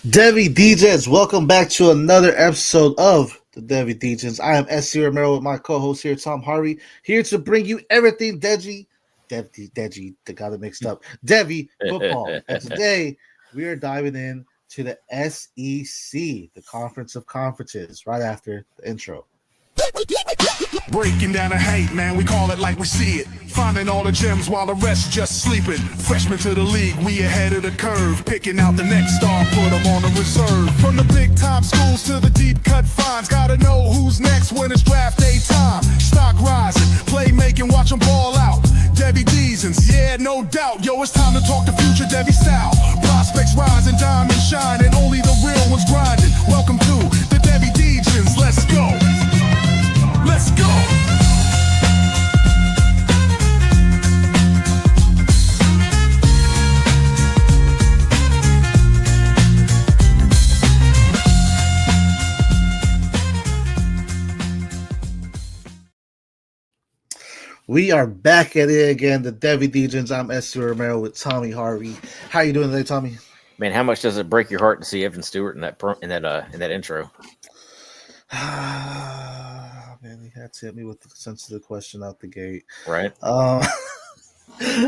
Devy Degens, welcome back to another episode of the Devy Degens. I am SC Romero with my co-host here, Tom Harvey, here to bring you everything Degy, got it mixed up, Devy football. And today we are diving in to the SEC, the Conference of Conferences, right after the intro. Breaking down the hate, man, we call it like we see it. Finding all the gems while the rest just sleeping. Freshmen to the league, we ahead of the curve. Picking out the next star, put them on the reserve. From the big time schools to the deep cut finds. Gotta know who's next when it's draft day time. Stock rising, playmaking, watch them ball out. Devy Degens, yeah, no doubt. Yo, it's time to talk the future Devy style. Prospects rising, diamonds shining. Only the real ones grinding. Welcome to the Devy Degens, let's go. Let's go! We are back at it again, the Devy Degens. I'm SC Romero with Tommy Harvey. How you doing today, Tommy? Man, how much does it break your heart to see Evan Stewart in that intro? Man, he had to hit me with the sensitive question out the gate. Right. How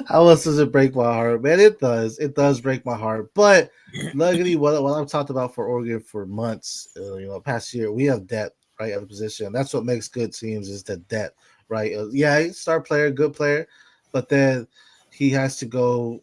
else does it break my heart? Man, it does. It does break my heart. But luckily, what I've talked about for Oregon for months, past year, we have depth, right, at the position. That's what makes good teams is the depth, right? Star player, good player, but then he has to go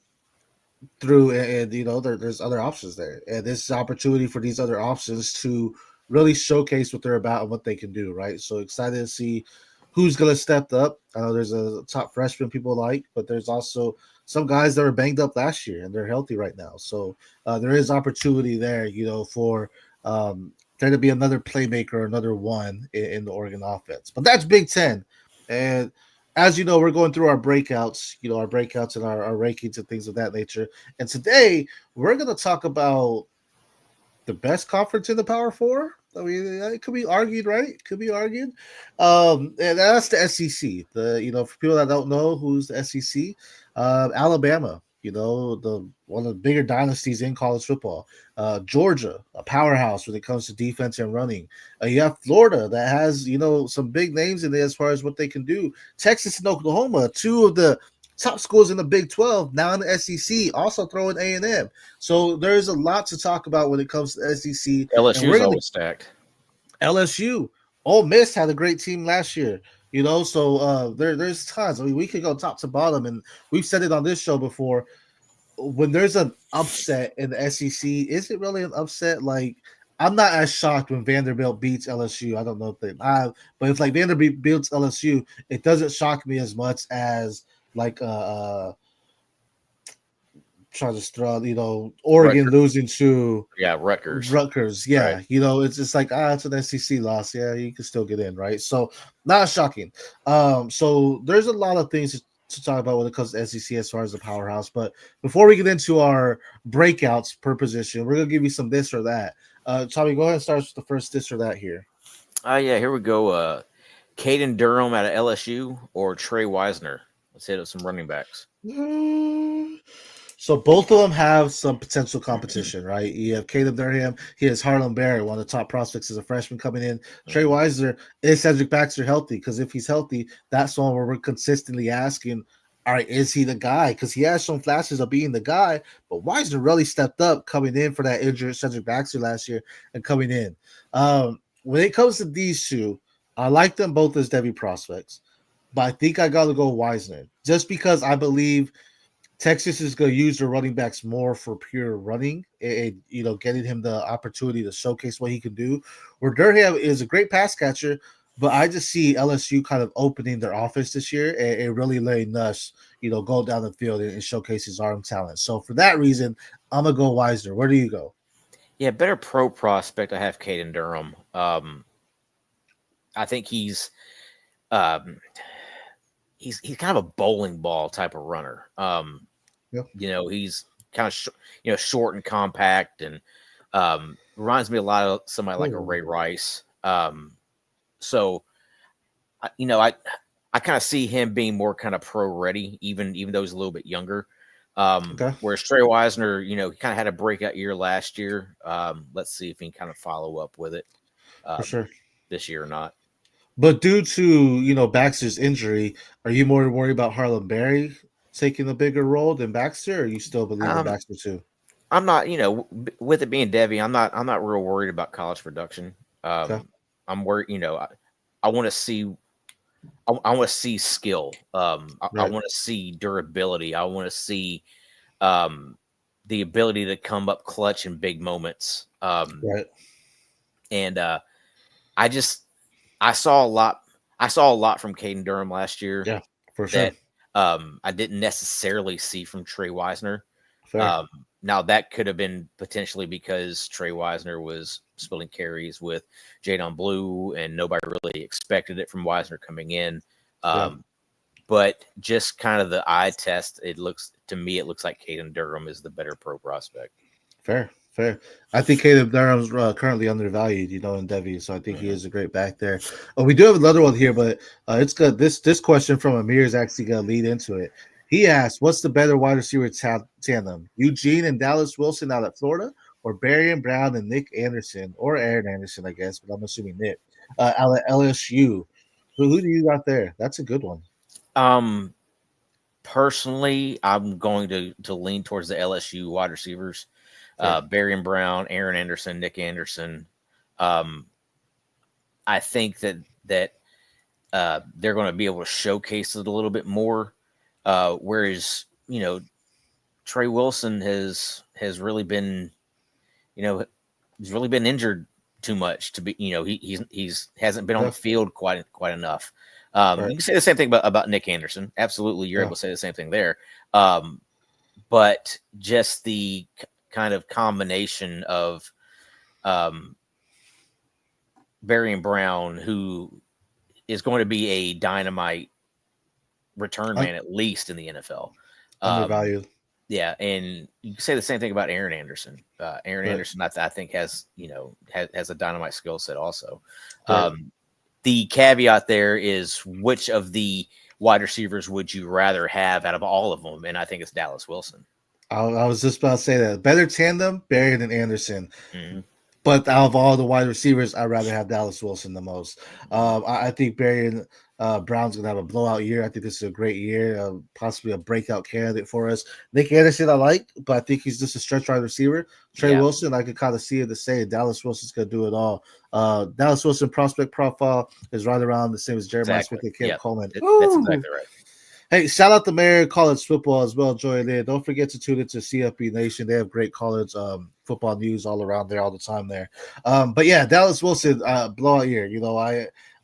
through and there's other options there. And this is an opportunity for these other options to really showcase what they're about and what they can do, right? So excited to see who's going to step up. I know there's a top freshman people like, but there's also some guys that were banged up last year and they're healthy right now. So there is opportunity there, for there to be another playmaker, another one in the Oregon offense. But that's Big Ten. And as you know, we're going through our breakouts, and our rankings and things of that nature. And today we're going to talk about the best conference in the Power Four. I mean, it could be argued, right? It could be argued. And that's the SEC. For people that don't know who's the SEC, Alabama, one of the bigger dynasties in college football. Georgia, a powerhouse when it comes to defense and running. You have Florida that has, some big names in there as far as what they can do. Texas and Oklahoma, two of the top schools in the Big 12, now in the SEC, also throwing A&M. So there's a lot to talk about when it comes to SEC. LSU is always stacked. LSU. Ole Miss had a great team last year, so there's tons. I mean, we could go top to bottom, and we've said it on this show before. When there's an upset in the SEC, is it really an upset? Like, I'm not as shocked when Vanderbilt beats LSU. I don't know if they have, but if like Vanderbilt beats LSU, it doesn't shock me as much as like trying to throw, Oregon losing to Rutgers. Yeah, right. It's just like it's an SEC loss. Yeah, you can still get in, right? So not shocking. So there's a lot of things to talk about when it comes to SEC as far as the powerhouse. But before we get into our breakouts per position, we're gonna give you some this or that. Tommy, go ahead and start with the first this or that here. Here we go. Caden Durham out of LSU or Trey Wisner. Let's hit up some running backs. So both of them have some potential competition, right? You have Caleb Durham. He has Harlem Barrett, one of the top prospects as a freshman coming in. Trey Wisner, is Cedric Baxter healthy? Because if he's healthy, that's one where we're consistently asking, all right, is he the guy? Because he has shown flashes of being the guy, but Wisner really stepped up coming in for that injured Cedric Baxter last year and coming in. When it comes to these two, I like them both as Devy prospects. But I think I got to go Wisner just because I believe Texas is going to use their running backs more for pure running and, getting him the opportunity to showcase what he can do. Where Durham is a great pass catcher, but I just see LSU kind of opening their offense this year and really letting us, go down the field and showcase his arm talent. So for that reason, I'm going to go Wisner. Where do you go? Yeah, better pro prospect. I have Caden Durham. I think he's kind of a bowling ball type of runner. He's kind of short and compact, and reminds me a lot of somebody like a Ray Rice. So I kind of see him being more kind of pro ready, even though he's a little bit younger. Okay. Whereas Trey Wisner, he kind of had a breakout year last year. Let's see if he can kind of follow up with it For sure. this year or not. But due to Baxter's injury, are you more worried about Harlem Berry taking a bigger role than Baxter, or you still believe in Um, Baxter too? I'm not, with it being Devy, I'm not real worried about college production. Okay. I'm worried, I want to see, I want to see skill. I Right. want to see durability. I want to see um, the ability to come up clutch in big moments. Right. And I just, I saw a lot. I saw a lot from Caden Durham last year Yeah. For sure. that I didn't necessarily see from Trey Wisner. Fair. Um, Now that could have been potentially because Trey Wisner was splitting carries with Jadon Blue, and nobody really expected it from Wisner coming in. Yeah. But just kind of the eye test, it looks like Caden Durham is the better pro prospect. Fair. Fair. I think Caleb Durham's currently undervalued, in Devi, so I think he Mhm. is a great back there. Oh, we do have another one here, but it's good. This question from Amir is actually going to lead into it. He asked, "What's the better wide receiver tandem? Eugene and Dallas Wilson out at Florida, or Barry and Brown and Nick Anderson, or Aaron Anderson, I guess, but I'm assuming Nick out at LSU? Who do you got there? That's a good one. Um, Personally, I'm going to lean towards the LSU wide receivers, Fair. Barry and Brown, Aaron Anderson, Nick Anderson. Um, I think that they're going to be able to showcase it a little bit more. Whereas Trey Wilson has really been he's really been injured too much to be he's hasn't been on Yeah. the field quite enough. Right. You can say the same thing about Nick Anderson. Absolutely, you're Yeah. able to say the same thing there. But just the kind of combination of um, Barry and Brown, who is going to be a dynamite return man at least in the NFL. Um, Undervalued. yeah, and you can say the same thing about Aaron Anderson. Aaron Right. Anderson, I think, has has a dynamite skill set also. Right. The caveat there is which of the wide receivers would you rather have out of all of them? And I think it's Dallas Wilson. I was just about to say that. Better tandem, Barry than Anderson. Mm-hmm. But out of all the wide receivers, I'd rather have Dallas Wilson the most. I think Barry and Brown's going to have a blowout year. I think this is a great year, possibly a breakout candidate for us. Nick Anderson, I like, but I think he's just a stretch wide receiver. Trey Wilson, I could kind of see it the same. Dallas Wilson's going to do it all. Dallas Wilson prospect profile is right around the same as Jeremiah Smith and Kim Coleman. That's exactly right. Hey, shout out to Mayor College football as well. Join in. Don't forget to tune into CFB Nation. They have great college football news all around there all the time there. But yeah, Dallas Wilson, blowout year.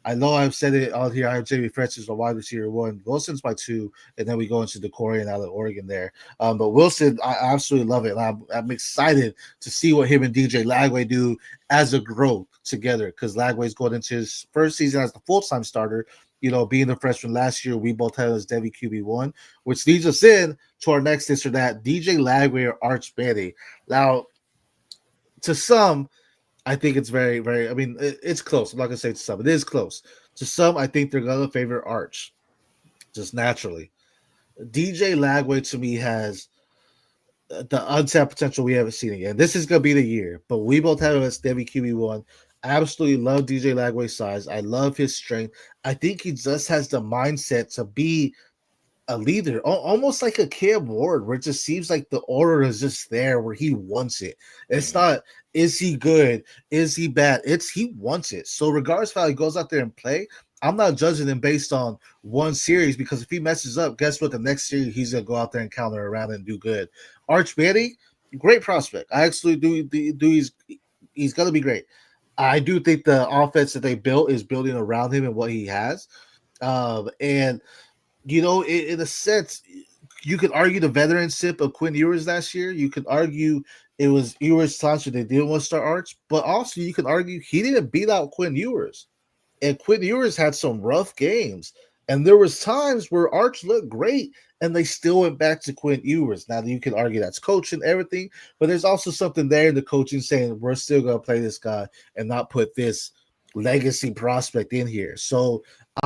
I know I've said it out here. I have Jamie French as the wide receiver 1. Wilson's by 2, and then we go into DeCorian out of Oregon there. But Wilson, I absolutely love it. And I'm excited to see what him and DJ Lagway do as a growth together, because Lagway's going into his first season as the full-time starter. Being a freshman last year, we both had as Devy QB1, which leads us in to our next this or that, DJ Lagway or Arch Manning. Now, to some, I think it's very, very, it's close. I'm not going to say to some. It is close. To some, I think they're going to favor Arch, just naturally. DJ Lagway, to me, has the untapped potential we haven't seen again. This is going to be the year, but we both have him as Devy QB1. I absolutely love DJ Lagway's size. I love his strength. I think he just has the mindset to be a leader, almost like a Cam Ward, where it just seems like the order is just there where he wants it. It's not, is he good? Is he bad? It's he wants it. So regardless of how he goes out there and play, I'm not judging him based on one series, because if he messes up, guess what? The next series, he's going to go out there and counter around and do good. Arch Manning, great prospect. I actually do he's going to be great. I do think the offense that they built is building around him and what he has. And, in a sense, you could argue the veteranship of Quinn Ewers last year. You could argue it was Ewers' time, so they didn't want to start Arch. But also, you could argue he didn't beat out Quinn Ewers. And Quinn Ewers had some rough games. And there was times where Arch looked great, and they still went back to Quinn Ewers. Now, you can argue that's coaching, everything, but there's also something there in the coaching saying we're still going to play this guy and not put this legacy prospect in here. So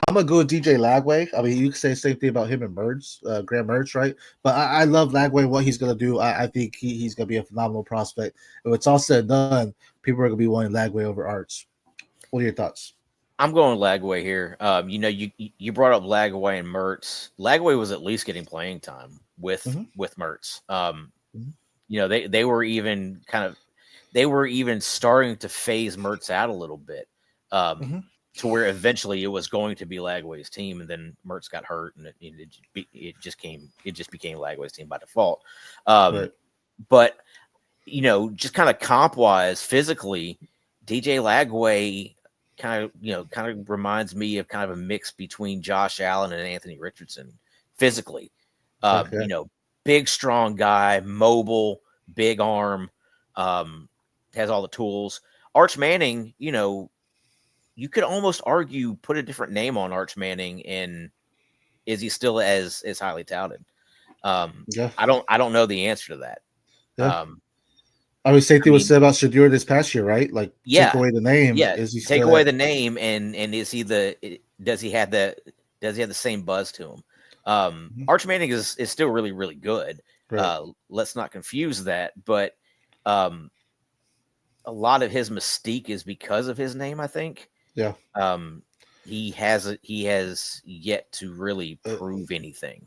I'm gonna go with DJ Lagway. I mean, you can say the same thing about him and Graham Mertz, right? But I love Lagway. What he's gonna do, I think he's gonna be a phenomenal prospect. If it's all said and done, people are gonna be wanting Lagway over Arts. What are your thoughts? I'm going Lagway here. You brought up Lagway and Mertz. Lagway was at least getting playing time with Mertz. Mhm. They were even starting to phase Mertz out a little bit, Mm-hmm. to where eventually it was going to be Lagway's team, and then Mertz got hurt, and it just became Lagway's team by default. Right. But just kind of comp wise, physically, DJ Lagway kind of reminds me of kind of a mix between Josh Allen and Anthony Richardson physically. Okay. Big, strong guy, mobile, big arm, has all the tools. Arch Manning, you could almost argue put a different name on Arch Manning, and is he still as highly touted? Yeah. I don't know the answer to that. Yeah. Um, I mean, same I thing was mean, said about Shadur this past year, right? Like, take yeah, away the name, yeah. is he Take still away that? the name, and is he does he have the same buzz to him? Mhm. Arch Manning is still really, really good. Right. Let's not confuse that, but um, a lot of his mystique is because of his name, I think. Yeah. Um, he has yet to really Uh, prove anything.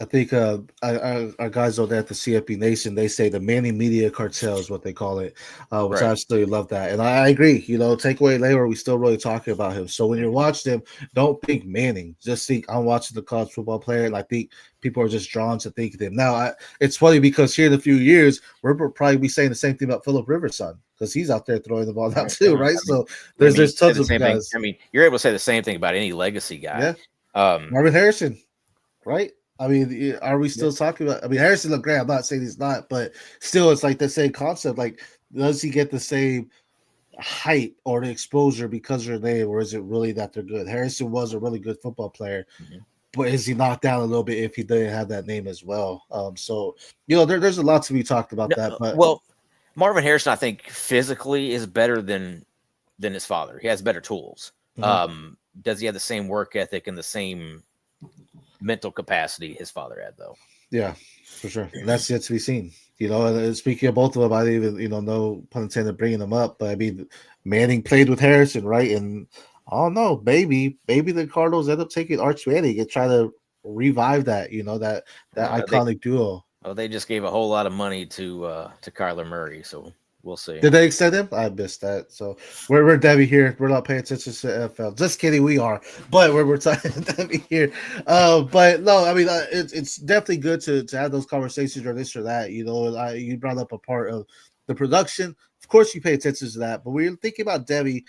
I think our guys over there at the CFP Nation, they say the Manning Media Cartel is what they call it, which I Right. absolutely love that. And I agree. Take away labor, we still really talking about him. So when you're watching him, don't think Manning. Just think I'm watching the college football player, and I think people are just drawn to think of him. Now, it's funny because here in a few years, we're probably be saying the same thing about Philip Rivers' son because he's out there throwing the ball now Right. too, right? I mean, So there's say tons the of same thing. guys. I mean, you're able to say the same thing about any legacy guy. Yeah, Um, Marvin Harrison, right? I mean, are we yeah. still talking about? I mean, Harrison looked great. I'm not saying he's not, but still, it's like the same concept. Like, does he get the same hype or the exposure because of their name, or is it really that they're good? Harrison was a really good football player, Mhm. but is he knocked down a little bit if he didn't have that name as well? So there's a lot to be talked about No, that, but well, Marvin Harrison, I think physically is better than his father. He has better tools. mhm, Does he have the same work ethic and the same mental capacity his father had, though? yeah, for sure, and that's yet to be seen. And speaking of both of them, I didn't even no pun intended bringing them up, but I mean, Manning played with Harrison, right? And I don't know, maybe the Cardinals end up taking Arch Manning and try to revive that, that Uh, they iconic duo. they just gave a whole lot of money to Kyler Murray, so we'll see. Did they extend him? I missed that. So we're Debbie here. We're not paying attention to the NFL. Just kidding, we are, but we're talking Debbie here. But no, I mean it's definitely good to have those conversations or this or that. You brought up a part of the production. Of course, you pay attention to that. But when you're thinking about Debbie,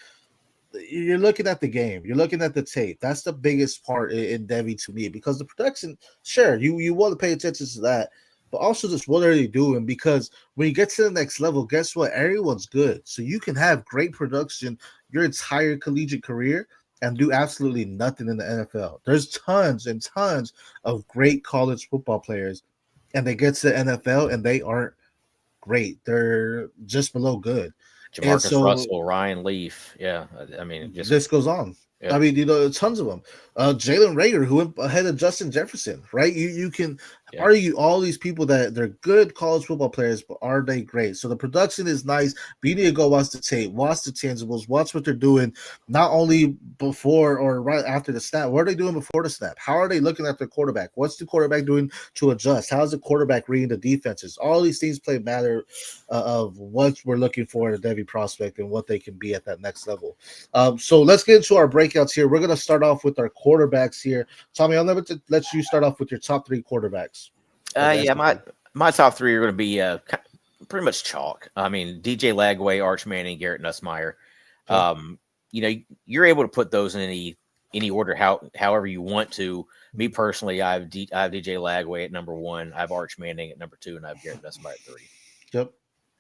you're looking at the game. You're looking at the tape. That's the biggest part in Debbie to me because the production. Sure, you want to pay attention to that, but also just what are they doing? Because when you get to the next level, guess what? Everyone's good. So you can have great production your entire collegiate career and do absolutely nothing in the NFL. There's tons and tons of great college football players, and they get to the NFL and they aren't great. They're just below good. And Jamarcus so Russell, Ryan Leaf, yeah. I mean, just this goes on. yeah, I mean, tons of them. Jalen Rager, who went ahead of Justin Jefferson, right? You can yeah. argue all these people that they're good college football players, but are they great? So the production is nice. But you need to go watch the tape, watch the tangibles, watch what they're doing, not only before or right after the snap. What are they doing before the snap? How are they looking at their quarterback? What's the quarterback doing to adjust? How's the quarterback reading the defenses? All these things play matter of what we're looking for in a Devy prospect and what they can be at that next level. So let's get into our breakouts here. We're going to start off with our quarterbacks here. Tommy, I'll never let you start off with your top three quarterbacks. Yeah. My top three are going to be pretty much chalk. I mean, DJ Lagway, Arch Manning, Garrett Nussmeier. Okay. You're able to put those in any order however you want to. Me personally, I have DJ Lagway at number one. I have Arch Manning at number two, and I have Garrett Nussmeier at three. Yep.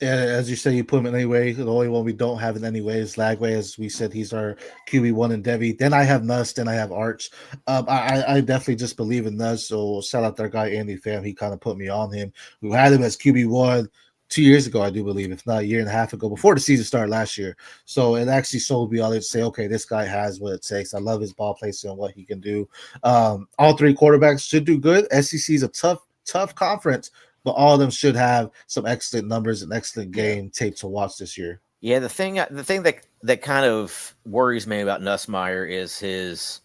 And as you say, you put him in any way. The only one we don't have in any way is Lagway. As we said, he's our QB1 in Devy. Then I have Nuss. Then I have Arch. I definitely just believe in Nuss. So shout out their guy, Andy Pham. He kind of put me on him. Who had him as QB1. 2 years ago, I do believe, if not a year and a half ago, before the season started last year. So it actually sold me on it to say, okay, this guy has what it takes. I love his ball placement and what he can do. All three quarterbacks should do good. SEC is a tough conference, but all of them should have some excellent numbers and excellent game tape to watch this year. Yeah, the thing that kind of worries me about Nussmeier is his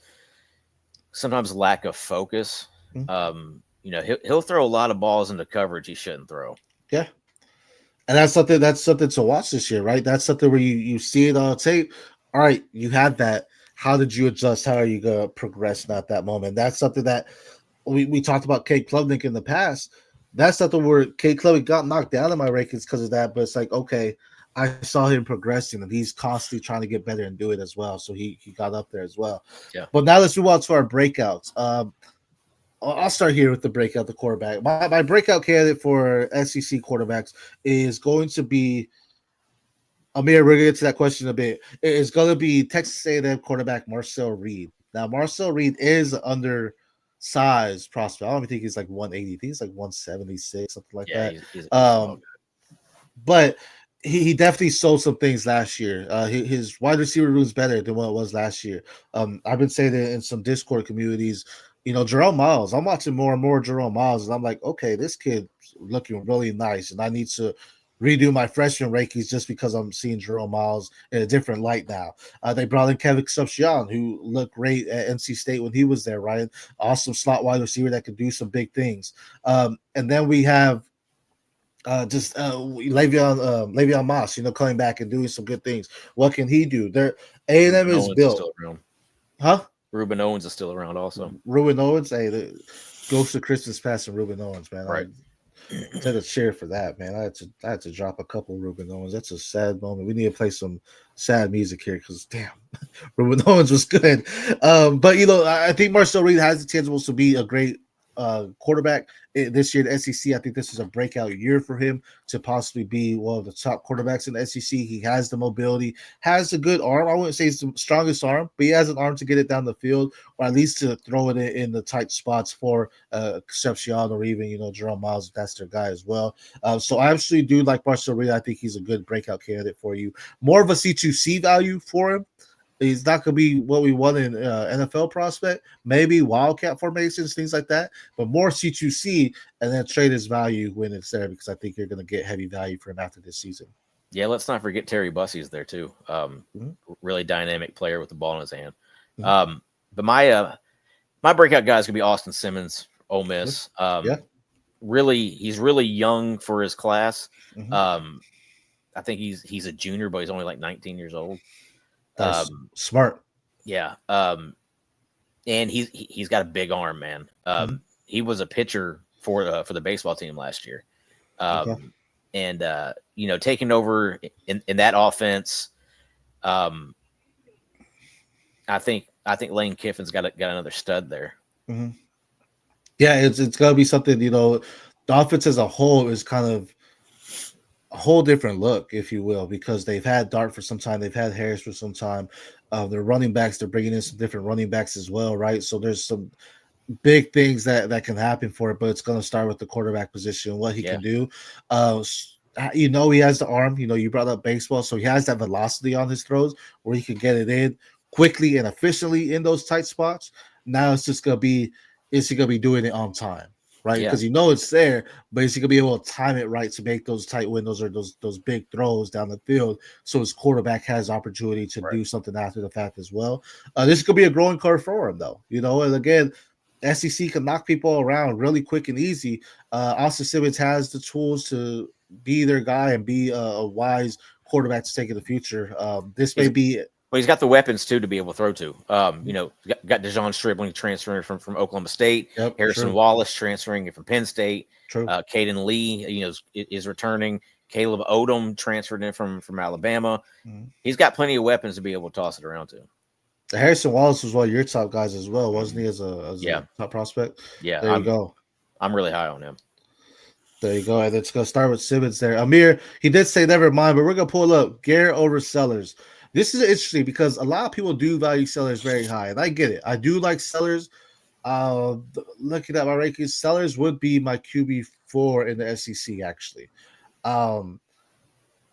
sometimes lack of focus. Mm-hmm. He'll throw a lot of balls into coverage he shouldn't throw. Yeah. And that's something to watch this year, right? That's something where you see it on tape. All right, you had that. How did you adjust? How are you gonna progress at that moment? That's something that we talked about Kate Klubnik in the past. That's something where Kate Klubnik got knocked down in my rankings because of that. But it's like, okay, I saw him progressing and he's constantly trying to get better and do it as well. So he got up there as well. Yeah. But now let's move on to our breakouts. I'll start here with the breakout, the quarterback. My breakout candidate for SEC quarterbacks is going to be Amir. We're going to get to that question in a bit. It's going to be Texas A&M quarterback Marcel Reed. Now, Marcel Reed is an undersized prospect. I don't even think he's like 180. I think he's like 176, something like that. He's but he definitely sold some things last year. His wide receiver room is better than what it was last year. I've been saying it in some Discord communities. Jerome Miles, I'm watching more and more Jerome Miles, and I'm like, okay, this kid's looking really nice, and I need to redo my freshman rankings just because I'm seeing Jerome Miles in a different light now. They brought in Kevin Concepcion, who looked great at NC State when he was there, right? Awesome slot wide receiver that could do some big things. And then we have Le'Veon Moss, coming back and doing some good things. What can he do? A&M is built. Huh? Ruben Owens is still around also. Ruben Owens, hey, goes to Christmas past and Ruben Owens, man. Right. I had to cheer for that, man. I had to drop a couple Ruben Owens. That's a sad moment. We need to play some sad music here because damn, Ruben Owens was good. But I think Marcel Reed has the tangibles to be a great quarterback this year in the SEC. I think this is a breakout year for him to possibly be one of the top quarterbacks in the SEC. He has the mobility, has a good arm. I wouldn't say it's the strongest arm, but he has an arm to get it down the field, or at least to throw it in the tight spots for Concepcion or even Jerome Miles, if that's their guy as well. So I actually do like Marcel Reed. I think he's a good breakout candidate for you. More of a C2C value for him. He's not going to be what we want in NFL prospect, maybe wildcat formations, things like that, but more C2C, and then trade his value when it's there, because I think you're going to get heavy value for him after this season. Yeah, let's not forget Terry Bussey's there too. Really dynamic player with the ball in his hand. But my breakout guy is going to be Austin Simmons, Ole Miss. Really, he's really young for his class. I think he's a junior, but he's only like 19 years old. That's smart. Yeah. And he's got a big arm, man. He was a pitcher for the baseball team last year. And taking over in that offense, I think Lane Kiffin's got another stud there. Yeah, it's gonna be something. The offense as a whole is kind of a whole different look, if you will, because they've had Dart for some time, they've had Harris for some time. Their running backs, they're bringing in some different running backs as well, right? So there's some big things that can happen for it, but it's going to start with the quarterback position, what he can do. He has the arm. You brought up baseball, so he has that velocity on his throws where he can get it in quickly and efficiently in those tight spots. Now it's just going to be, is he going to be doing it on time? Right, because it's there, but is he gonna be able to time it right to make those tight windows or those big throws down the field, so his quarterback has opportunity to do something after the fact as well. This could be a growing curve for him, though. And again, SEC can knock people around really quick and easy. Austin Simmons has the tools to be their guy and be a wise quarterback to take in the future. This may be. Well, he's got the weapons too to be able to throw to. Got Dejon Stribling transferring from Oklahoma State. Harrison Wallace transferring from Penn State. Caden Lee, is returning. Caleb Odom transferred in from Alabama. He's got plenty of weapons to be able to toss it around to. Harrison Wallace was one of your top guys as well, wasn't he? As a top prospect. Yeah, there you go. I'm really high on him. There you go. And it's going to start with Simmons there. Amir, he did say never mind, but we're going to pull up Garrett over Sellers. This is interesting because a lot of people do value Sellers very high, and I get it. I do like Sellers. Looking at my rankings, Sellers would be my QB4 in the SEC, actually. Um,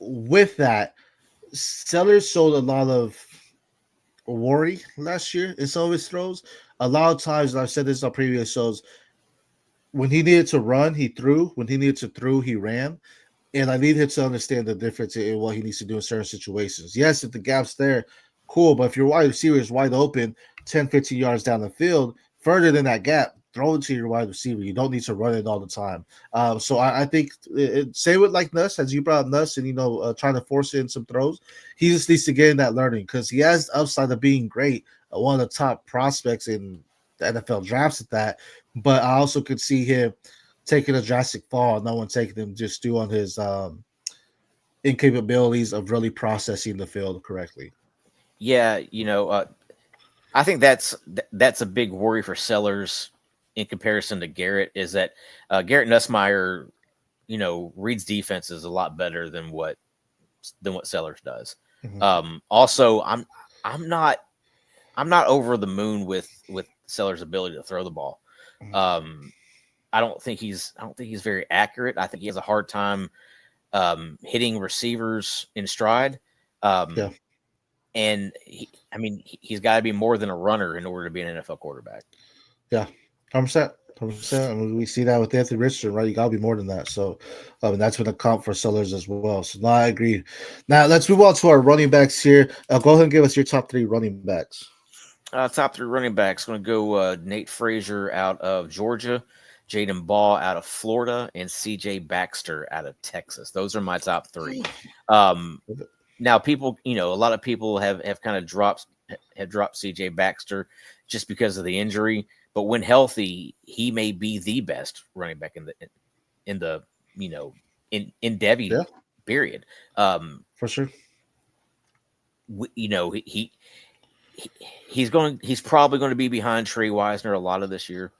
with that, Sellers showed a lot of worry last year in some of his throws. A lot of times, and I've said this on previous shows, when he needed to run, he threw. When he needed to throw, he ran. And I need him to understand the difference in what he needs to do in certain situations. Yes, if the gap's there, cool. But if your wide receiver is wide open, 10, 15 yards down the field, further than that gap, throw it to your wide receiver. You don't need to run it all the time. So I think same with like Nuss, as you brought up Nuss and, trying to force in some throws. He just needs to get in that learning because he has the upside of being great, one of the top prospects in the NFL drafts at that. But I also could see him taking a drastic fall, no one taking him just due on his incapabilities of really processing the field correctly. Yeah, I think that's a big worry for Sellers in comparison to Garrett. Is that Garrett Nussmeier, reads defenses a lot better than what Sellers does. Mm-hmm. Also, I'm not over the moon with Sellers' ability to throw the ball. I don't think he's very accurate. I think he has a hard time hitting receivers in stride. Yeah. And he's got to be more than a runner in order to be an NFL quarterback. Yeah, 100%. 100%. I mean, we see that with Anthony Richardson, right? You got to be more than that. So, that's been a comp for Sellers as well. So, no, I agree. Now, let's move on to our running backs here. Go ahead and give us your top 3 running backs. Top 3 running backs. Going to go Nate Frazier out of Georgia, Jaden Ball out of Florida, and CJ Baxter out of Texas. Those are my top 3. Now, people, a lot of people have kind of dropped CJ Baxter just because of the injury. But when healthy, he may be the best running back in Devy period. For sure. He's probably going to be behind Trey Wisner a lot of this year.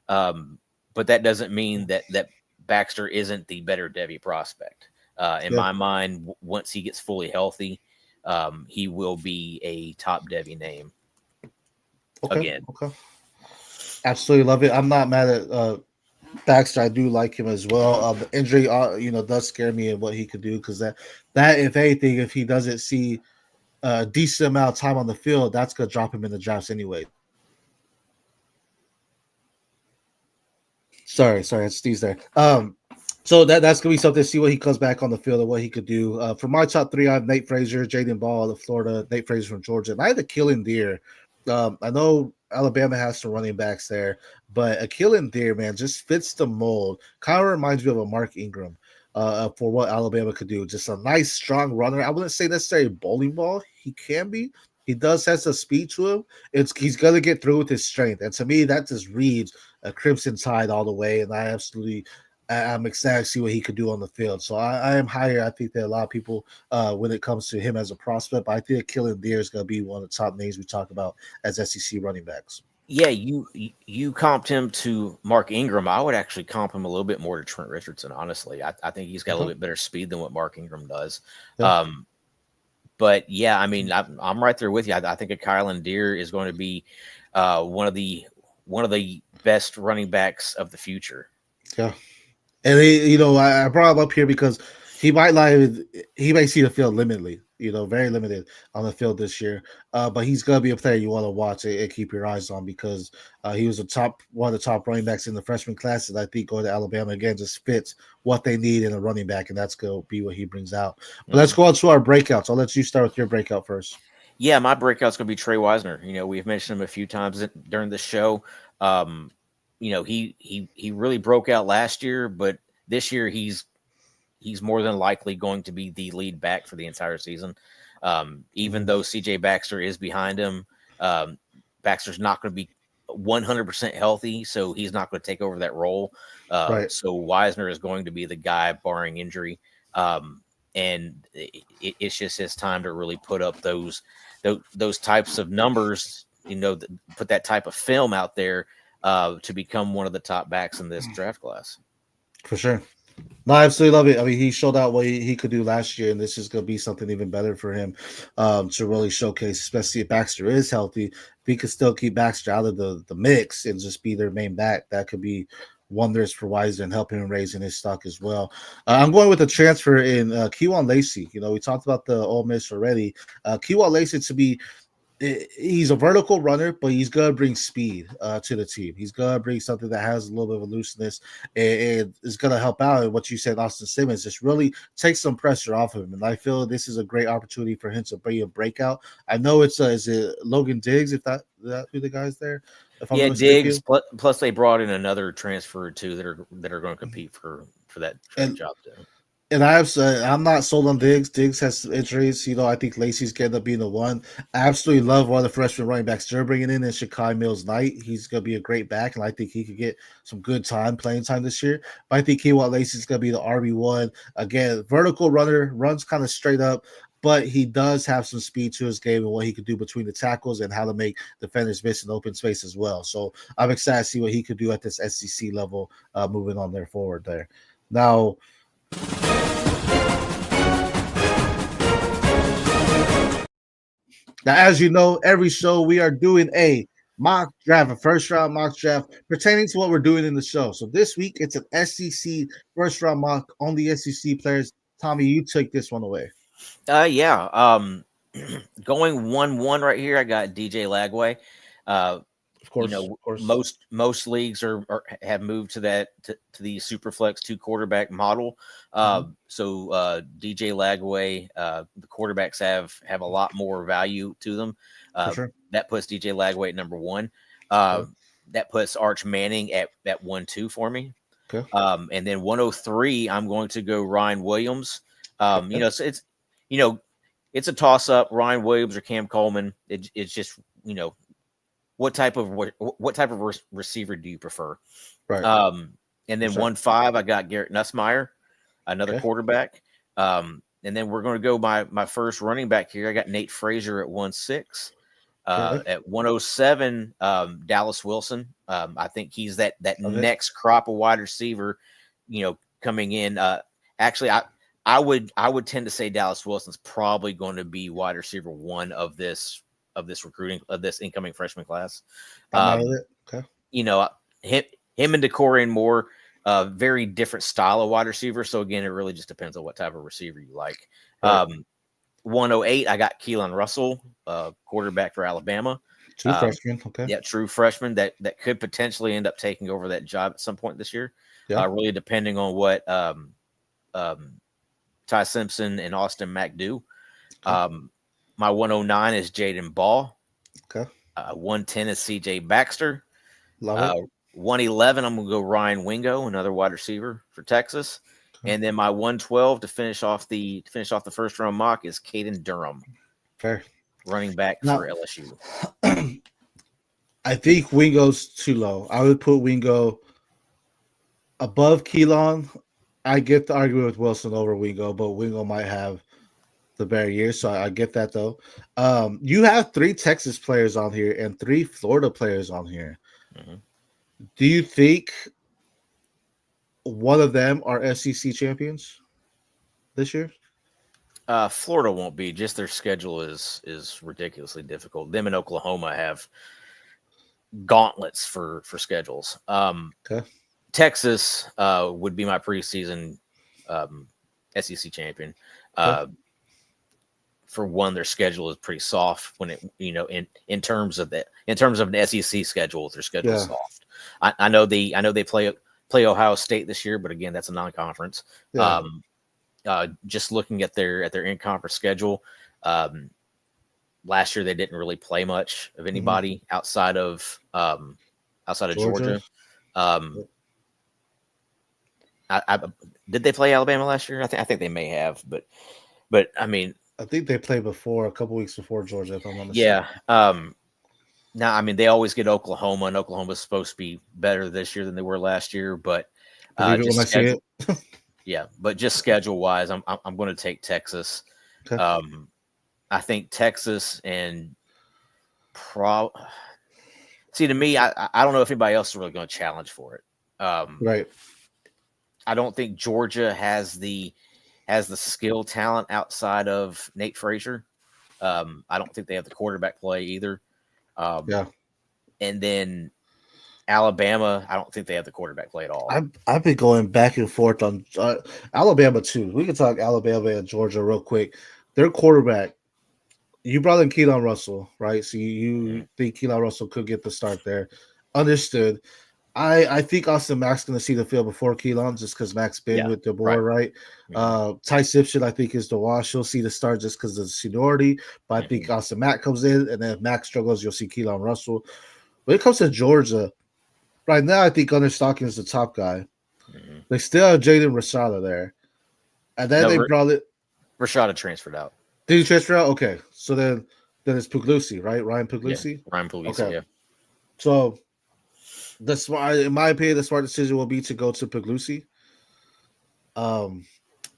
But that doesn't mean that Baxter isn't the better Devy prospect. In my mind, once he gets fully healthy, he will be a top Devy name. Again. Okay. Absolutely love it. I'm not mad at Baxter. I do like him as well. The injury, does scare me and what he could do because that, if anything, if he doesn't see a decent amount of time on the field, that's going to drop him in the drafts anyway. Sorry, I sneezed there. So that's gonna be something to see what he comes back on the field and what he could do. For my top 3, I have Nate Frazier, Jaden Ball of Florida, Nate Frazier from Georgia, and I have a Killing Deer. I know Alabama has some running backs there, but a Killing Deer, man, just fits the mold. Kind of reminds me of a Mark Ingram for what Alabama could do. Just a nice, strong runner. I wouldn't say necessarily bowling ball. He can be. He does have some speed to him. He's gonna get through with his strength, and to me, that just reads a Crimson Tide all the way. And I'm excited to see what he could do on the field. So I am higher. I think that a lot of people, when it comes to him as a prospect, but I think Killing Deer is going to be one of the top names we talk about as SEC running backs. Yeah, you comped him to Mark Ingram. I would actually comp him a little bit more to Trent Richardson, honestly. I think he's got a little bit better speed than what Mark Ingram does. Yeah. But yeah, I'm right there with you. I think a Kylan Deer is going to be one of the best running backs of the future. Yeah. And I brought him up here because he might see the field limitedly, very limited on the field this year. But he's gonna be a player you want to watch and keep your eyes on because he was one of the top running backs in the freshman class, and I think going to Alabama again just fits what they need in a running back, and that's gonna be what he brings out. But let's go on to our breakouts. I'll let you start with your breakout first. Yeah, my breakout's gonna be Trey Wisner. We've mentioned him a few times during the show. He really broke out last year, but this year he's more than likely going to be the lead back for the entire season. Even though CJ Baxter is behind him, Baxter's not going to be 100% healthy, so he's not going to take over that role. Right. So Wisner is going to be the guy barring injury. And it's just his time to really put up those types of numbers, put that type of film out there to become one of the top backs in this draft class. For sure. No, I absolutely love it. He showed out what he could do last year, and this is going to be something even better for him to really showcase, especially if Baxter is healthy. If he could still keep Baxter out of the mix and just be their main back, that could be wonders for Wiser and helping him raising his stock as well. I'm going with the transfer in Kewan Lacey. You know, we talked about the Ole Miss already. Kewan Lacey to be he's a vertical runner, but he's gonna bring speed to the team. He's gonna bring something that has a little bit of a looseness and is gonna help out. And what you said, Austin Simmons, just really take some pressure off of him. And I feel this is a great opportunity for him to bring a breakout. I know it's is it Logan Diggs, if that who the guy's there. If I'm Yeah, not mistaken. Diggs. Plus, they brought in another transfer too that are going to compete for that And job too. And I'm not sold on Diggs. Diggs has some injuries. You know, I think Lacey's going to be the one. I absolutely love one of the freshman running backs they're bringing in Shakai Mills-Knight. He's going to be a great back, and I think he could get some good playing time this year. But I think Kewan Lacey's going to be the RB1. Again, vertical runner, runs kind of straight up, but he does have some speed to his game and what he could do between the tackles and how to make defenders miss in open space as well. So I'm excited to see what he could do at this SEC level moving on there forward there. Now, as you know, every show we are doing a mock draft, a first round mock draft pertaining to what we're doing in the show. So this week it's an SEC first round mock on the SEC players. Tommy, you take this one away. Yeah. Going 1-1 right here. I got DJ Lagway. Of course, you know, of course. most leagues have moved to the superflex 2 quarterback model. So DJ Lagway, the quarterbacks have a lot more value to them. Sure. That puts DJ Lagway at number 1. That puts Arch Manning at 1-2 for me. Okay. And then 103, I'm going to go Ryan Williams. You know, so it's a toss up, Ryan Williams or Cam Coleman. It's just, you know, what type of receiver do you prefer? Right. And then 1-5, I got Garrett Nussmeier, another quarterback. And then we're going to go my first running back here. I got Nate Frazier at 1-6. At 107, Dallas Wilson. I think he's that next crop of wide receiver, you know, coming in. Actually, I would tend to say Dallas Wilson's probably going to be wide receiver 1 of this incoming freshman class. Okay. You know, him and Decorian Moore, very different style of wide receiver. So again, it really just depends on what type of receiver you like. Right. 108, I got Keelan Russell, quarterback for Alabama. True freshman. Okay. Yeah, true freshman that could potentially end up taking over that job at some point this year. Yeah. Really depending on what Ty Simpson and Austin Mack do. Okay. My 109 is Jaden Ball. Okay. 110 is CJ Baxter. Love it. 111, I'm going to go Ryan Wingo, another wide receiver for Texas. Okay. And then my 112 to finish off the first round mock is Caden Durham. Fair. Running back for LSU. I think Wingo's too low. I would put Wingo above Keelan. I get the argument with Wilson over Wingo, but Wingo might have the better year, so I get that though. You have 3 Texas players on here and 3 Florida players on here. Mm-hmm. Do you think one of them are SEC champions this year? Florida won't be. Just their schedule is ridiculously difficult. Them and Oklahoma have gauntlets for schedules. Okay. Texas would be my preseason SEC champion. Okay. For one, their schedule is pretty soft when it, you know, in terms of an SEC schedule, their schedule is soft. I know they play Ohio State this year, but again, that's a non-conference. Yeah. Just looking at their in-conference schedule, last year they didn't really play much of anybody outside of Georgia. Did they play Alabama last year? I think they may have, but I mean, I think they played before, a couple weeks before Georgia, if I'm not mistaken. Yeah. Now, I mean, they always get Oklahoma, and Oklahoma's supposed to be better this year than they were last year. But just schedule-wise, I'm going to take Texas. Okay. I think Texas and see, to me, I don't know if anybody else is really going to challenge for it. Right. I don't think Georgia has the skill talent outside of Nate Frazier. I don't think they have the quarterback play either. And then Alabama, I don't think they have the quarterback play at all. I've been going back and forth on Alabama too. We can talk Alabama and Georgia real quick. Their quarterback, you brought in Keelan Russell, right? So you think Keelan Russell could get the start there. Understood. I think Austin Mack's going to see the field before Keelan just because Mack's been with the board, right? Ty Simpson, I think, is the wash. He'll see the start just because of the seniority. But I think Austin Mack comes in, and then if Mack struggles, you'll see Keelan Russell. When it comes to Georgia, right now, I think Gunnar Stocking is the top guy. They still have Jaden Rashada there. And then they brought it. Rashada transferred out. Did he transfer out? Okay. So then it's Puglisi, right? Ryan Puglisi? Yeah, Ryan Puglisi, yeah. So in my opinion, the smart decision will be to go to Puglisi. But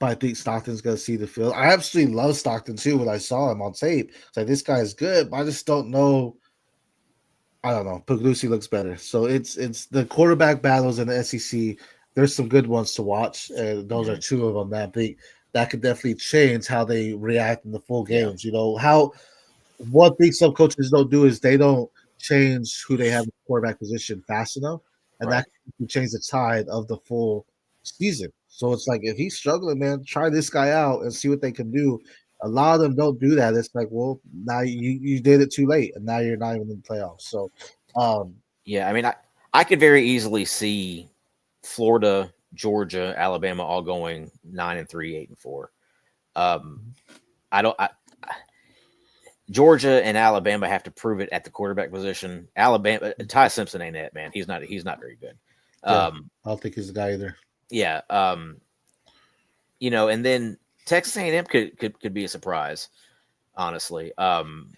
I think Stockton's going to see the field. I absolutely love Stockton too when I saw him on tape. It's like, this guy is good, but I just don't know. I don't know. Puglisi looks better. So it's the quarterback battles in the SEC. There's some good ones to watch, and those are two of them that I think that could definitely change how they react in the full games. You know, one thing some coaches don't do is they don't change who they have in the quarterback position fast enough, and that can change the tide of the full season. So it's like, if he's struggling, man, try this guy out and see what they can do. A lot of them don't do that. It's like, well, now you did it too late, and now you're not even in the playoffs. So, yeah, I mean, I could very easily see Florida, Georgia, Alabama all going 9-3, 8-4. Georgia and Alabama have to prove it at the quarterback position. Alabama, Ty Simpson ain't it, man. He's not very good. I don't think he's the guy either. Yeah. You know, and then Texas A&M could be a surprise, honestly. And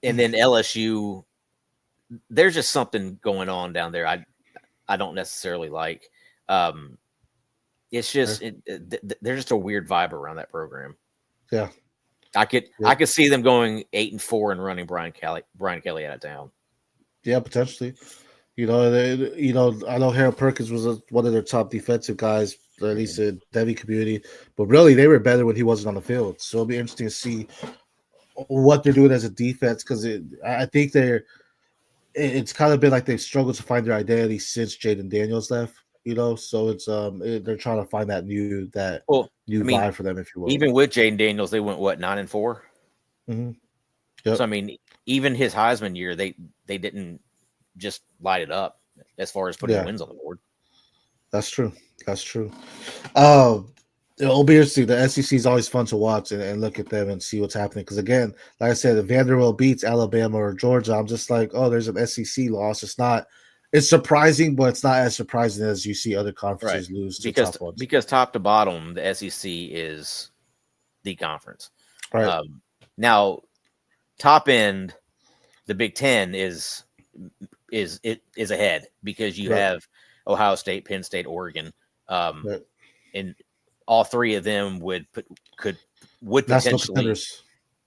then LSU, there's just something going on down there. I don't necessarily like. It's just there's just a weird vibe around that program. Yeah, I could see them going 8-4 and running Brian Kelly out of town. Yeah, potentially. You know, I know Harold Perkins was one of their top defensive guys, at least in Devy community, but really they were better when he wasn't on the field. So it'll be interesting to see what they're doing as a defense, because I think it's kind of been like they've struggled to find their identity since Jaden Daniels left. You know, so it's they're trying to find that new vibe for them, if you will. Even with Jaden Daniels, they went 9-4. Mm-hmm. Yep. So I mean, even his Heisman year, they didn't just light it up as far as putting wins on the board. That's true. It'll be interesting. The SEC is always fun to watch and look at them and see what's happening. Because again, like I said, if Vanderbilt beats Alabama or Georgia, I'm just like, oh, there's an SEC loss. It's surprising, but it's not as surprising as you see other conferences lose to top ones. Because top to bottom, the SEC is the conference. Right. Now, top end, the Big Ten is ahead, because you have Ohio State, Penn State, Oregon, and all three of them would potentially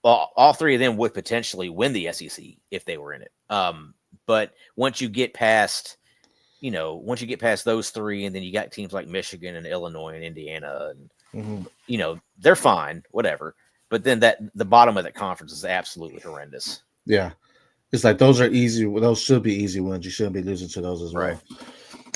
all three of them would potentially win the SEC if they were in it. But once you get past those three, and then you got teams like Michigan and Illinois and Indiana, and they're fine, whatever. But then the bottom of that conference is absolutely horrendous. Yeah. It's like those are easy. Those should be easy wins. You shouldn't be losing to those as well.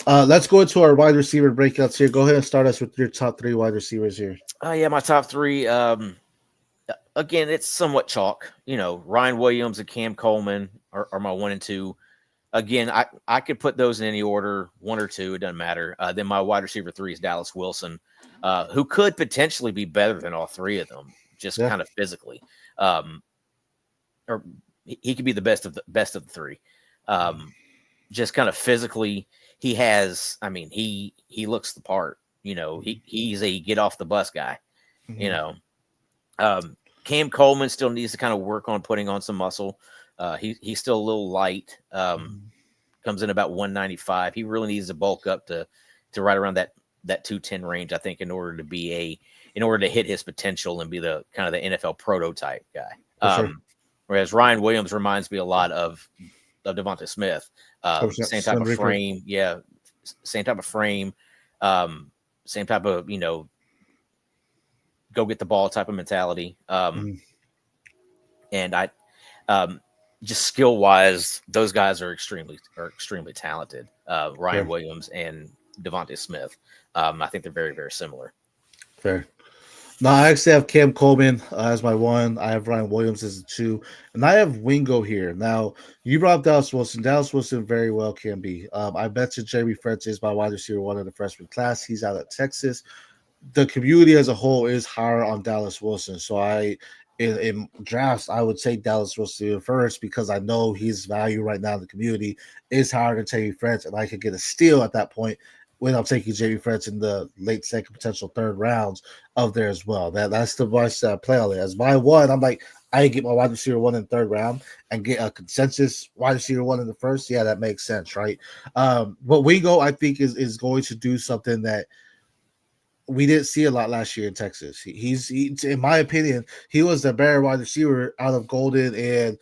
Right. Let's go into our wide receiver breakouts here. Go ahead and start us with your top three wide receivers here. Yeah, my top three. Again, it's somewhat chalk. Ryan Williams and Cam Coleman are my 1 and 2. Again, I could put those in any order, 1 or 2. It doesn't matter. Then my wide receiver 3 is Dallas Wilson, who could potentially be better than all three of them, just kind of physically. Or he could be the best of the three. Just kind of physically, he looks the part. He's a get off the bus guy. Cam Coleman still needs to kind of work on putting on some muscle. He's still a little light. Comes in about 195. He really needs to bulk up to right around that 210 range, I think, in order to hit his potential and be the kind of the NFL prototype guy. Sure. Whereas Ryan Williams reminds me a lot of Devonta Smith. Same type of frame. Yeah. Same type of frame. Same type of, go get the ball type of mentality. And just skill wise, those guys are extremely talented. Ryan Fair. Williams and Devontae Smith. I think they're very, very similar. Fair. No, I actually have Cam Coleman as my one. I have Ryan Williams as a two, and I have Wingo here. Now, you brought up Dallas Wilson. Dallas Wilson very well can be. I bet you Jeremy Fretz is my wide receiver one in the freshman class. He's out of Texas. The community as a whole is higher on Dallas Wilson. So in drafts, I would take Dallas Wilson first because I know his value right now in the community is higher than Jamie Fretz, and I could get a steal at that point when I'm taking Jamie Fretz in the late second, potential third rounds of there as well. That's the voice that I play on it. As my one, I'm like, I get my wide receiver one in the third round and get a consensus wide receiver one in the first. Yeah, that makes sense, right? But Wingo, I think, is going to do something that we didn't see a lot last year in Texas. He's in my opinion, he was the better wide receiver out of Golden and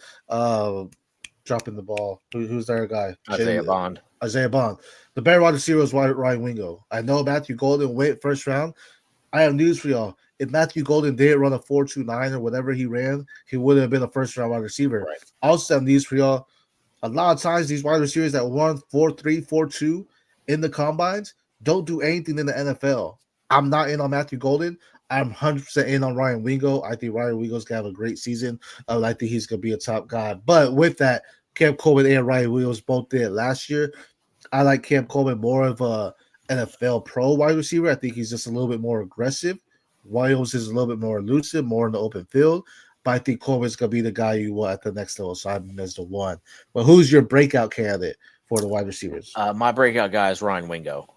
dropping the ball. Who's their guy? Isaiah Bond. Isaiah Bond. The better wide receiver was Ryan Wingo. I know Matthew Golden went first round. I have news for y'all. If Matthew Golden didn't run a 4.29 or whatever he ran, he would have been a first round wide receiver. Right. Also have news for y'all. A lot of times these wide receivers that run 4.3, 4.2 in the combines don't do anything in the NFL. I'm not in on Matthew Golden. I'm 100% in on Ryan Wingo. I think Ryan Wingo's going to have a great season. I think he's going to be a top guy. But with that, Cam Coleman and Ryan Wingo both did last year. I like Cam Coleman more of a NFL pro wide receiver. I think he's just a little bit more aggressive. Williams is a little bit more elusive, more in the open field. But I think Coleman's going to be the guy you want at the next level. So I'm as the one. But who's your breakout candidate for the wide receivers? My breakout guy is Ryan Wingo.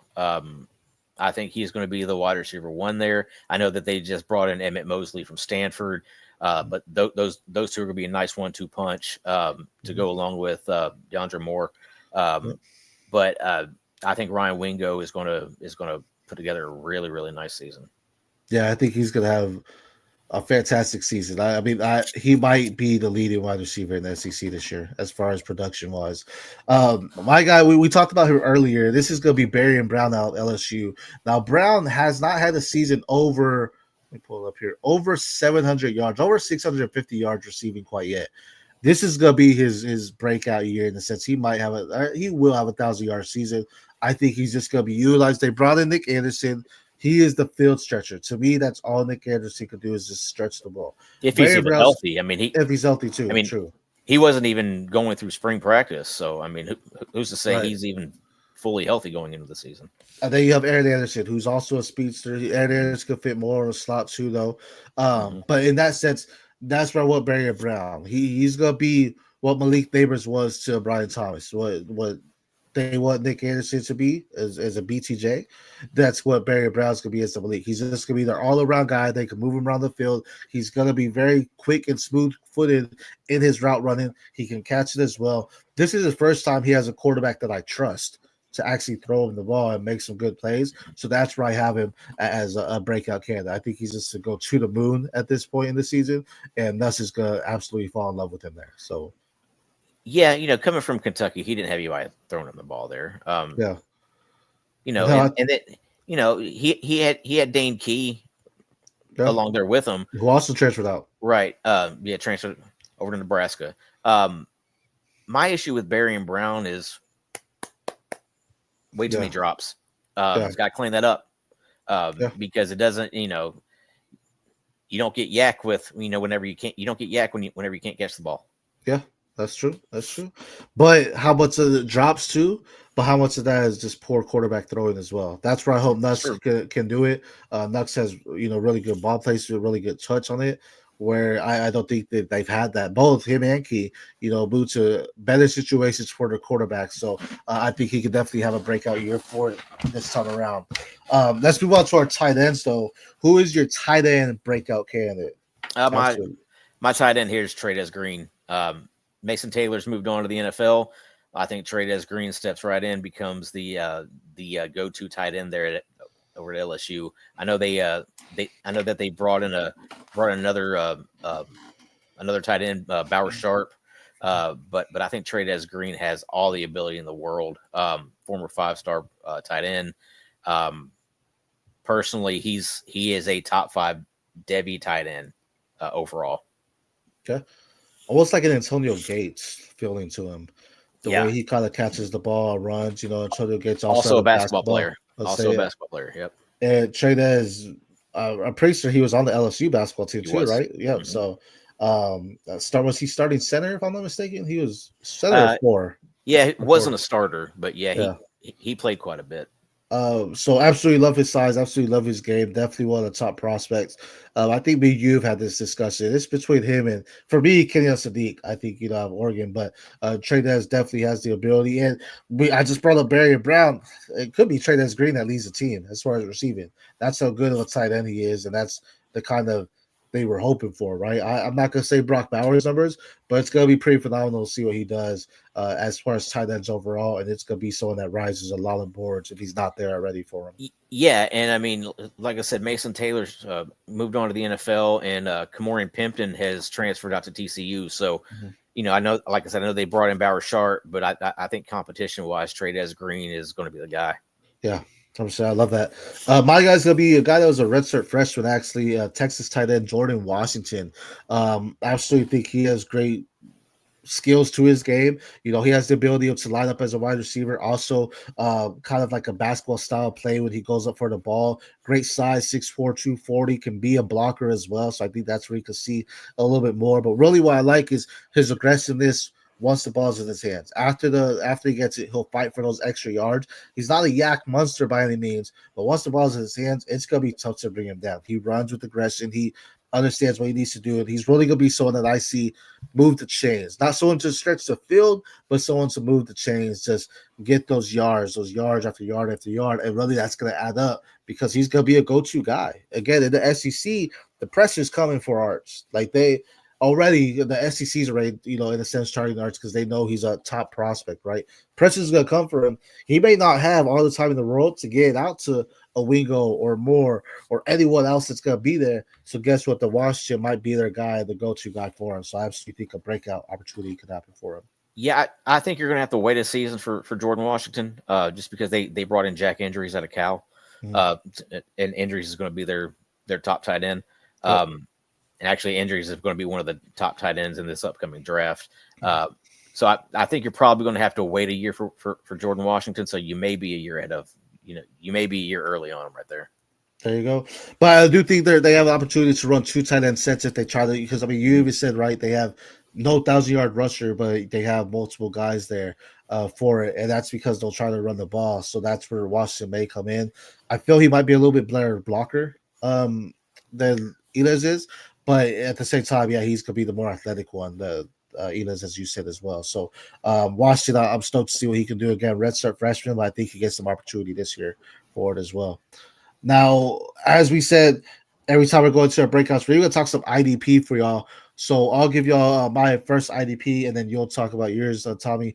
I think he's going to be the wide receiver one there. I know that they just brought in Emmett Mosley from Stanford, but those two are going to be a nice 1-2 punch to go along with DeAndre Moore. But I think Ryan Wingo is going to put together a really, really nice season. Yeah, I think he's going to have a fantastic season. I mean, he might be the leading wide receiver in the SEC this year as far as production wise. My guy, we talked about him earlier. This is going to be Barry and Brown out LSU. Now, Brown has not had a season over. Let me pull it up here. Over 700 yards, over 650 yards receiving quite yet. This is going to be his breakout year in the sense he will have a 1,000-yard season. I think he's just going to be utilized. They brought in Nick Anderson. He is the field stretcher. To me, that's all Nick Anderson could do is just stretch the ball. If he's even healthy, I mean, if he's healthy too. I mean, true. He wasn't even going through spring practice, so I mean, who's to say he's even fully healthy going into the season? And then you have Aaron Anderson, who's also a speedster. Aaron Anderson could fit more on a slot too, though. But in that sense, that's where I want Barry Brown. He's gonna be what Malik Neighbors was to Brian Thomas. What they want Nick Anderson to be as a BTJ. That's what Barry Brown's going to be as a Malik. He's just going to be their all-around guy. They can move him around the field. He's going to be very quick and smooth-footed in his route running. He can catch it as well. This is the first time he has a quarterback that I trust to actually throw him the ball and make some good plays. So that's where I have him as a breakout candidate. I think he's just to go to the moon at this point in the season, and Nuss is going to absolutely fall in love with him there. So yeah, coming from Kentucky, he didn't have anybody throwing him the ball there. And then he had Dane Key along there with him, who also transferred out. Right. Transferred over to Nebraska. My issue with Barry and Brown is way too many drops. He's got to clean that up because it doesn't. You don't get yak with whenever you can't. You don't get yak whenever you can't catch the ball. Yeah. That's true. But how much of the drops too? But how much of that is just poor quarterback throwing as well? That's where I hope Nuss can do it. Nuss has really good ball placement, really good touch on it. Where I don't think that they've had that. Both him and Key, move to better situations for the quarterback. So I think he could definitely have a breakout year for it this time around. Let's move on to our tight ends though. Who is your tight end breakout candidate? My tight end here is Trey'Dez Green. Mason Taylor's moved on to the NFL. I think Trey'Dez Green steps right in, becomes the go-to tight end there over at LSU. I know that they brought in another tight end, Bauer Sharp, but I think Trey'Dez Green has all the ability in the world. Former 5-star tight end. Personally, he is a top 5 Devy tight end overall. Okay. almost like an Antonio Gates feeling to him. The Yeah. way he kind of catches the ball, runs. Antonio Gates also Also had a a basketball basketball. player. Let's Also say a it. basketball player. Yep. And Trey's, I'm pretty sure he was on the LSU basketball team He too, was. right? Yep. Mhm. So, was he starting center? If I'm not mistaken, he was center or Uh, four. yeah, it Or wasn't four. a starter, but yeah, Yeah. he played quite a bit. So absolutely love his size, absolutely love his game. Definitely one of the top prospects. I think me and you've had this discussion. It's between him and, for me, Kenyon Sadiq. I think out of Oregon, but Trey's definitely has the ability. And I just brought up Barry Brown. It could be Trey's Green that leads the team as far as receiving. That's how good of a tight end he is, and that's the kind of they were hoping for, right? I'm not gonna say Brock Bowers numbers, but it's gonna be pretty phenomenal to see what he does as far as tight ends overall, and it's gonna be someone that rises a lot of boards if he's not there already for him. Yeah, and I mean, like I said, Mason Taylor's moved on to the NFL, and Kamorian Pimpton has transferred out to TCU. So, I know, like I said, I know they brought in Bauer Sharp, but I think competition wise, Trey's Green is going to be the guy. Yeah, I love that. My guy's gonna be a guy that was a redshirt freshman, actually, Texas tight end Jordan Washington. I absolutely think he has great skills to his game. He has the ability to line up as a wide receiver. Also, kind of like a basketball style play when he goes up for the ball. Great size, 6'4", 240, can be a blocker as well. So I think that's where you can see a little bit more. But really what I like is his aggressiveness once the ball's in his hands. After he gets it, he'll fight for those extra yards. He's not a yak monster by any means, but once the ball's in his hands, it's gonna be tough to bring him down. He runs with aggression. He understands what he needs to do, and he's really gonna be someone that I see move the chains. Not someone to stretch the field, but someone to move the chains, just get those yards after yard after yard, and really that's gonna add up because he's gonna be a go-to guy. Again, in the SEC, the pressure's coming for Arch. Like they already, the SEC's already, in a sense, targeting Arch because they know he's a top prospect, right? Pressure's gonna come for him. He may not have all the time in the world to get out to a Wingo or more or anyone else that's going to be there. So guess what? The Washington might be their guy, the go-to guy for him. So I absolutely think a breakout opportunity could happen for him. Yeah, I think you're going to have to wait a season for Jordan Washington, just because they brought in Jack Injuries out of Cal, and Injuries is going to be their top tight end. And actually, Injuries is going to be one of the top tight ends in this upcoming draft. So I think you're probably going to have to wait a year for Jordan Washington. So you may be a year ahead of, you may be a year early on him right there. There you go. But I do think they have an opportunity to run two tight end sets if they try to, because you even said, right, they have no 1,000-yard rusher, but they have multiple guys there for it. And that's because they'll try to run the ball. So that's where Washington may come in. I feel he might be a little bit better blocker than Elias is. But at the same time, yeah, he's going to be the more athletic one, Elias, as you said as well. So Washington, I'm stoked to see what he can do again. Red start freshman, but I think he gets some opportunity this year for it as well. Now, as we said, every time we're going to our breakouts, we're going to talk some IDP for y'all. So I'll give y'all my first IDP, and then you'll talk about yours, Tommy.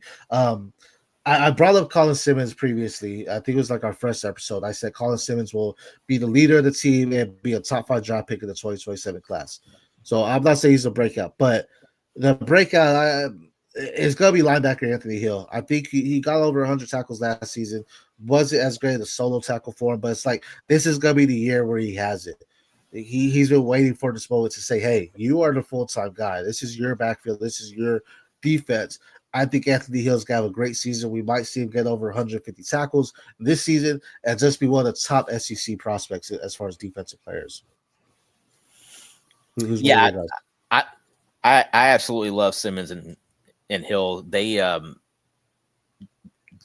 I brought up Colin Simmons previously. I think it was like our first episode. I said Colin Simmons will be the leader of the team and be a top 5 draft pick in the 2027 class. So I'm not saying he's a breakout, but the breakout is going to be linebacker Anthony Hill. I think he got over 100 tackles last season. Wasn't as great a solo tackle for him, but it's like this is going to be the year where he has it. He's been waiting for this moment to say, hey, you are the full-time guy. This is your backfield. This is your defense. I think Anthony Hill's got a great season. We might see him get over 150 tackles this season and just be one of the top SEC prospects as far as defensive players. Yeah, I absolutely love Simmons and Hill. They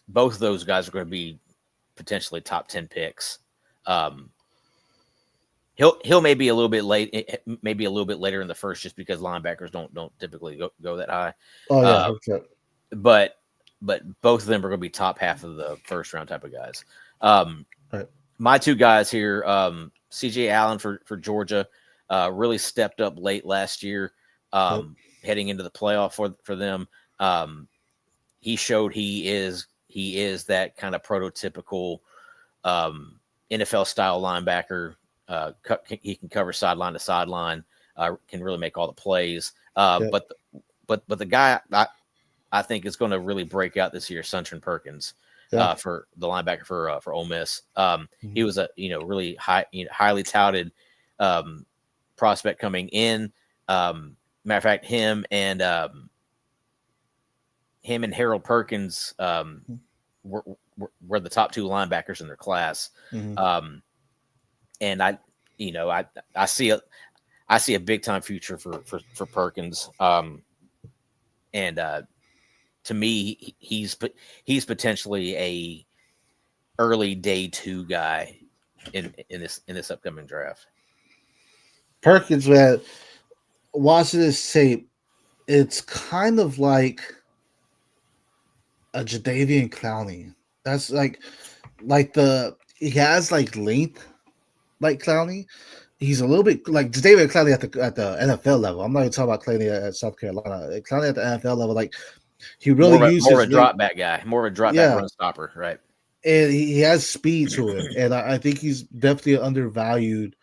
both of those guys are going to be potentially top 10 picks. Hill may be a little bit late, maybe a little bit later in the first, just because linebackers don't typically go that high. Oh yeah, okay. But both of them are going to be top half of the first round type of guys. Right. My two guys here, CJ Allen for Georgia, really stepped up late last year, heading into the playoff for them. He showed he is that kind of prototypical NFL style linebacker. He can cover sideline to sideline, can really make all the plays. But the guy I think is going to really break out this year, Sunshine Perkins, for the linebacker for Ole Miss. He was a really highly touted prospect coming in. Matter of fact, him and Harold Perkins were the top 2 linebackers in their class. Mm-hmm. And I see a big time future for Perkins. And to me, he's potentially a early day 2 guy in this upcoming draft. Perkins, man, watching this tape, it's kind of like a Jadeveon Clowney. That's like he has like length like Clowney. He's a little bit like David Clowney at the NFL level. I'm not even talking about Clowney at South Carolina. Clowney at the NFL level, like he really more uses of a drop back guy, more of a drop back run stopper, right? And he has speed to him, and I think he's definitely an undervalued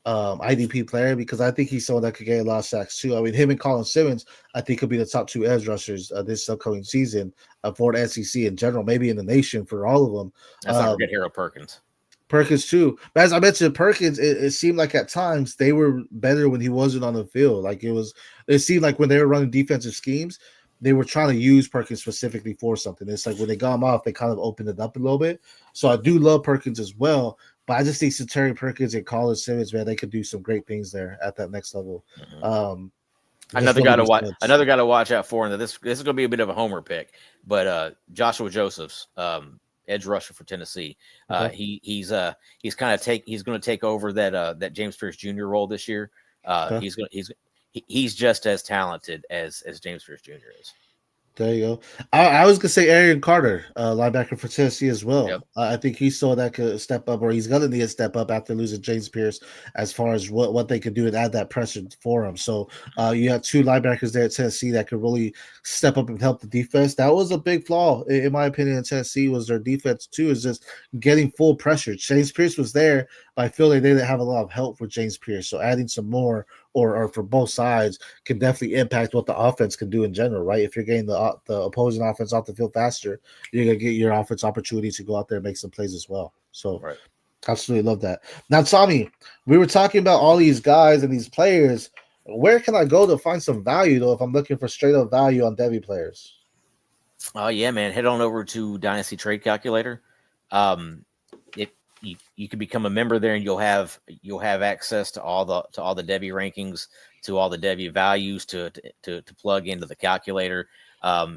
IDP player because I think he's someone that could get a lot of sacks too. I mean, him and Colin Simmons, I think could be the top 2 edge rushers this upcoming season for the SEC in general, maybe in the nation for all of them. That's not forget Harold Perkins. Perkins too. But as I mentioned, Perkins, it seemed like at times they were better when he wasn't on the field. Like it seemed like when they were running defensive schemes, they were trying to use Perkins specifically for something. It's like when they got him off, they kind of opened it up a little bit. So I do love Perkins as well. But I just think Terry Perkins and Colin Simmons, man, they could do some great things there at that next level. Mm-hmm. Another guy to watch out for, and this is going to be a bit of a homer pick, but Joshua Josephs, edge rusher for Tennessee. Okay. He's going to take over that James Pierce Jr. role this year. Okay. He's just as talented as James Pierce Jr. is. There you go. I was gonna say Arian Carter, linebacker for Tennessee as well. Yep. I think he saw that could step up, or he's gonna need to step up after losing James Pierce, as far as what they could do and add that pressure for him. So you have 2 linebackers there at Tennessee that could really step up and help the defense. That was a big flaw, in my opinion, in Tennessee was their defense too, is just getting full pressure. James Pierce was there, but I feel like they didn't have a lot of help for James Pierce. So adding some more or for both sides can definitely impact what the offense can do in general, right? If you're getting the opposing offense off the field faster, you're going to get your offense opportunity to go out there and make some plays as well. So right. Absolutely love that. Now, Tommy, we were talking about all these guys and these players. Where can I go to find some value, though, if I'm looking for straight up value on Devy players? Oh, yeah, man. Head on over to Dynasty Trade Calculator. You can become a member there, and you'll have access to all the Devy rankings, to all the Devy values to plug into the calculator.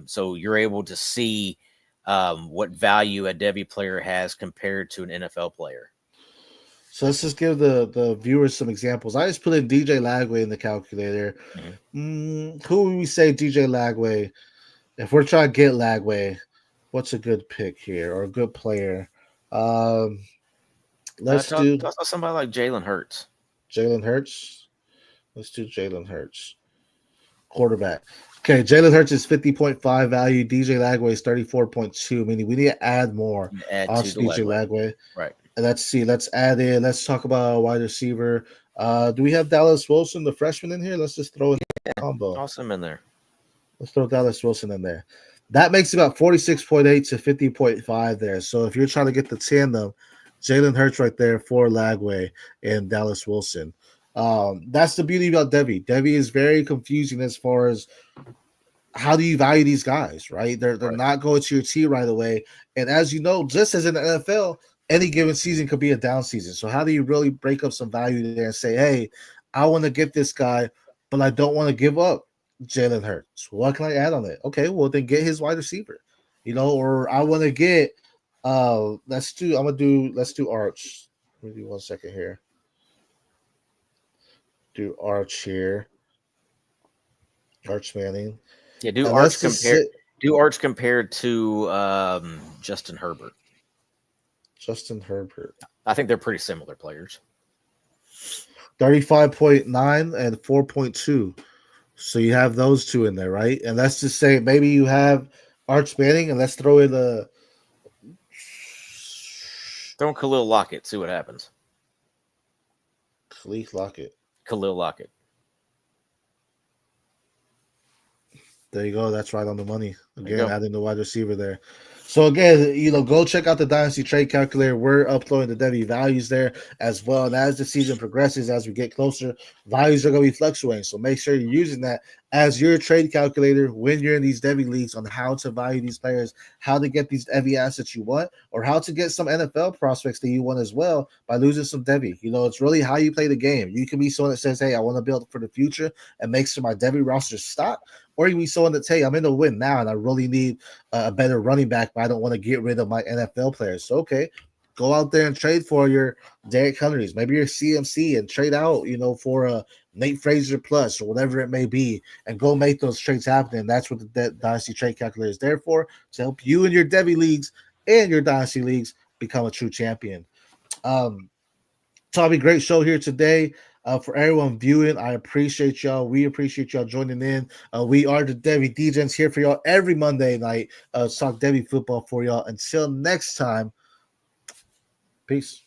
So you're able to see what value a Devy player has compared to an NFL player. So let's just give the viewers some examples. I just put in DJ Lagway in the calculator. Mm-hmm. Who would we say DJ Lagway? If we're trying to get Lagway, what's a good pick here or a good player? Let's do somebody like Jalen Hurts. Jalen Hurts. Let's do Jalen Hurts. Quarterback. Okay, Jalen Hurts is 50.5 value. DJ Lagway is 34.2. Meaning we need to add more on DJ Lagway. Right. And let's see. Let's add in. Let's talk about a wide receiver. Do we have Dallas Wilson, the freshman, in here? Let's just throw in a combo. Toss him in there. Let's throw Dallas Wilson in there. That makes about 46.8 to 50.5 there. So if you're trying to get the tandem, Jalen Hurts right there for Lagway and Dallas Wilson. That's the beauty about Devy. Devy is very confusing as far as how do you value these guys, right? They're not going to your team right away. And as you know, just as in the NFL, any given season could be a down season. So how do you really break up some value there and say, hey, I want to get this guy, but I don't want to give up Jalen Hurts. What can I add on it? Okay, well then get his wide receiver, or I want to get let's do Arch. Give me 1 second here. Do Arch here. Arch Manning. Yeah, do Arch compared to Justin Herbert. Justin Herbert. I think they're pretty similar players. 35.9 and 4.2. So you have those 2 in there, right? And let's just say maybe you have Arch Manning, and let's throw in the throw in Khalil Lockett, see what happens. Khalil Lockett. There you go. That's right on the money. Again, adding the wide receiver there. So again, go check out the Dynasty Trade Calculator. We're uploading the Devy values there as well. And as the season progresses, as we get closer, values are going to be fluctuating. So make sure you're using that as your trade calculator when you're in these Devy leagues on how to value these players, how to get these Devy assets you want, or how to get some NFL prospects that you want as well by losing some Devy. It's really how you play the game. You can be someone that says, hey, I want to build for the future and make sure my Devy roster stock. Or you can be someone that, hey, I'm in the win now and I really need a better running back, but I don't want to get rid of my NFL players. So, okay, go out there and trade for your Derrick Henrys, maybe your CMC, and trade out, for a Nate Frazier plus or whatever it may be, and go make those trades happen. And that's what the Dynasty Trade Calculator is there for, to help you in your Devy leagues and your Dynasty leagues become a true champion. Tommy, great show here today. For everyone viewing, I appreciate y'all. We appreciate y'all joining in. We are the Devy Degens here for y'all every Monday night. Talk Devy football for y'all. Until next time, peace.